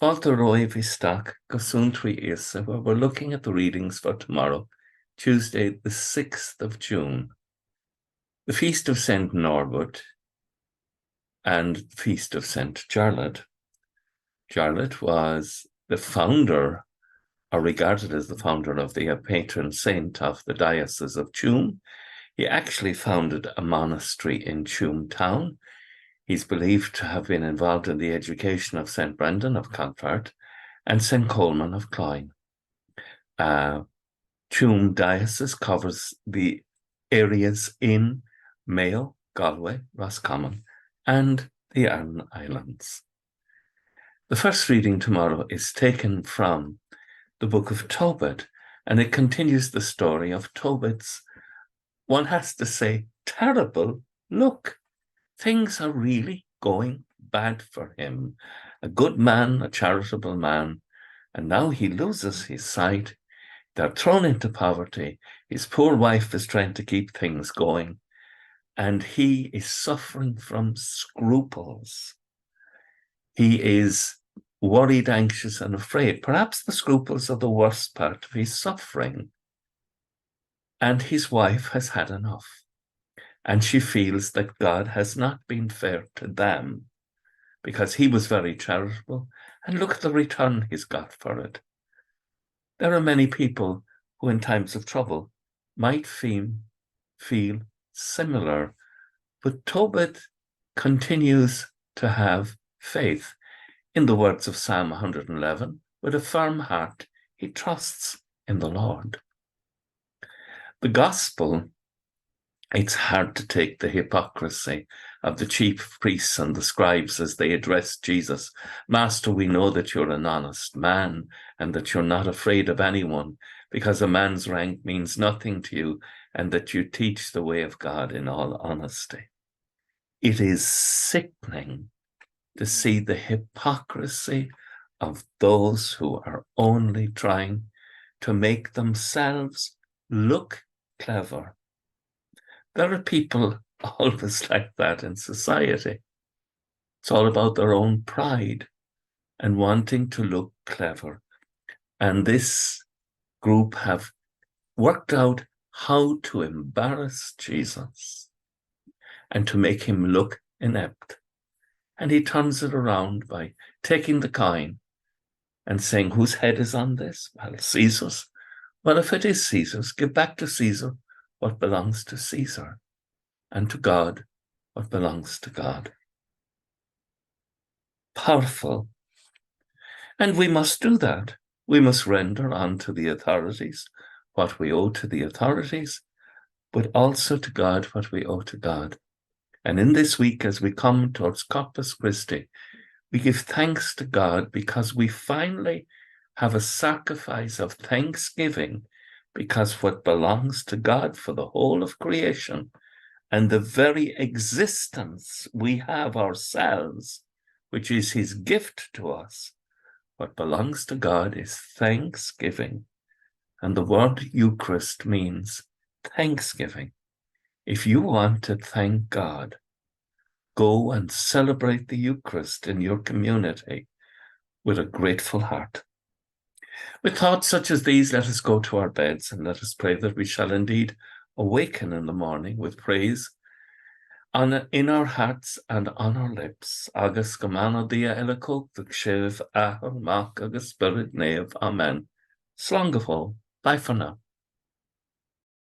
Fáilte roimh isteach go Suantraí Íosa, where we're looking at the readings for tomorrow, Tuesday, the 6th of June, the Feast of St. Norbert and the Feast of St. Jarlath. Jarlath was the founder, or regarded as the founder, of the patron saint of the diocese of Tuam. He actually founded a monastery in Tuam town. He's believed to have been involved in the education of St. Brendan of Clonfert and St. Colman of Cloyne. Tuam diocese covers the areas in Mayo, Galway, Roscommon, and the Aran Islands. The first reading tomorrow is taken from the book of Tobit, and it continues the story of Tobit's, one has to say, terrible look. Things are really going bad for him. A good man, a charitable man, and now he loses his sight. They're thrown into poverty. His poor wife is trying to keep things going, and he is suffering from scruples. He is worried, anxious, and afraid. Perhaps the scruples are the worst part of his suffering. And his wife has had enough. And she feels that God has not been fair to them because he was very charitable. And look at the return he's got for it. There are many people who in times of trouble might feel similar, but Tobit continues to have faith. In the words of Psalm 111, with a firm heart, he trusts in the Lord. The gospel, it's hard to take the hypocrisy of the chief priests and the scribes as they address Jesus. Master, we know that you're an honest man and that you're not afraid of anyone because a man's rank means nothing to you and that you teach the way of God in all honesty. It is sickening to see the hypocrisy of those who are only trying to make themselves look clever. There are people always like that in society. It's all about their own pride and wanting to look clever. And this group have worked out how to embarrass Jesus and to make him look inept. And he turns it around by taking the coin and saying, whose head is on this? Well, Caesar's. Well, if it is Caesar's, give back to Caesar what belongs to Caesar, and to God what belongs to God. Powerful. And we must do that. We must render unto the authorities what we owe to the authorities, but also to God what we owe to God. And in this week, as we come towards Corpus Christi, we give thanks to God because we finally have a sacrifice of thanksgiving, because what belongs to God for the whole of creation and the very existence we have ourselves, which is his gift to us, what belongs to God is thanksgiving. And the word Eucharist means thanksgiving. If you want to thank God, go and celebrate the Eucharist in your community with a grateful heart. With thoughts such as these, let us go to our beds and let us pray that we shall indeed awaken in the morning with praise in our hearts and on our lips. Agus gomano dia elikok, the kshev ahar mak agus spirit nev. Amen. Slán go fóill. Bye for now.